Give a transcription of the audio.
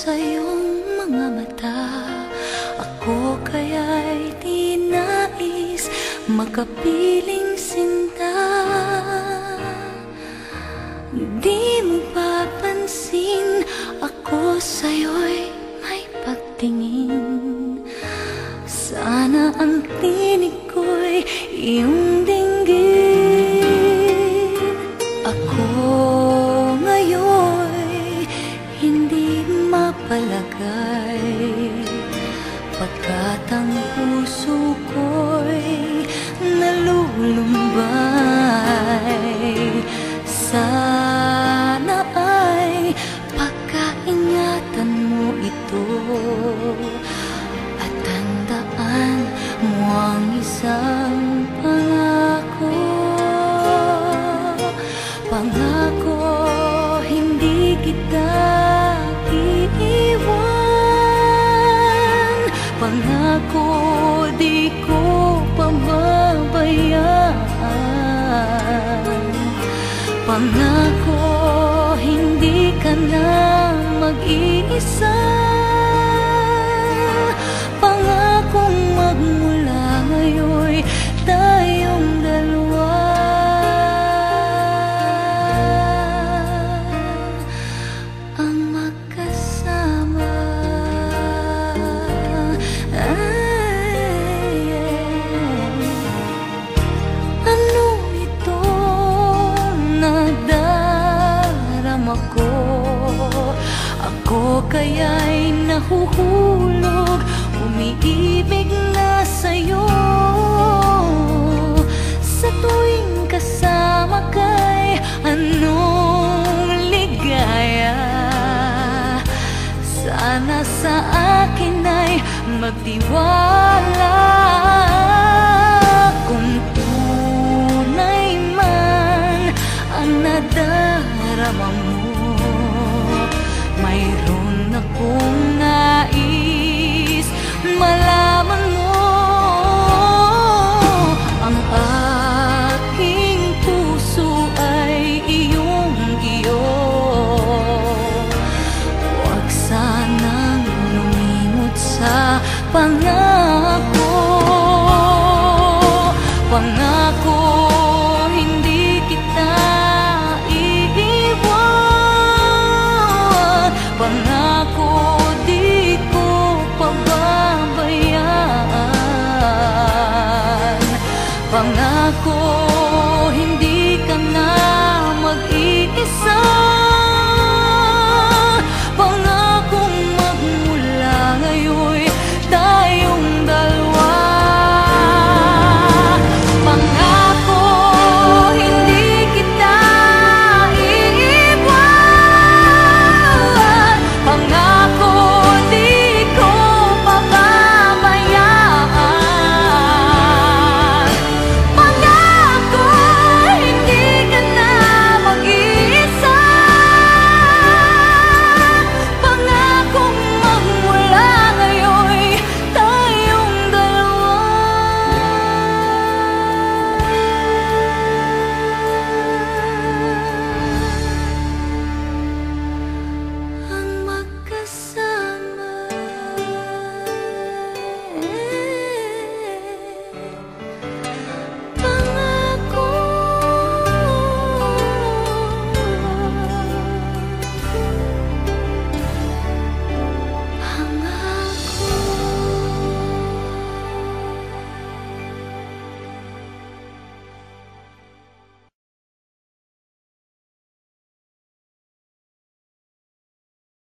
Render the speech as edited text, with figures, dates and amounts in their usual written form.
sa iyong mga mata. Ako kaya'y di nais makapiling sinta. Di mo papansin, ako sa'yo'y may pagtingin. Sana ang tinig ko'y iyong dinggin. Ako ngayon'y hindi mapalagay, pagkat ang puso ko'y nalulumbay. Sana ay pagkaingatan mo ito at tandaan mo ang isang pangako. Pangako, hindi kita iiwan. Pangako, di ko pababayaan. Pangako, hindi ka na mag-iisa. Pangakong magmula ngayon'y tayong dalawa ang magkasama. Ano ito nadarama ko? Ako kaya'y nahuhulog, umiibig na sa'yo. Sa tuwing kasama ka'y anong ligaya. Sana sa akin ay magtiwala. Kung tunay man ang nadarama mo, mayroon akong nais malaman.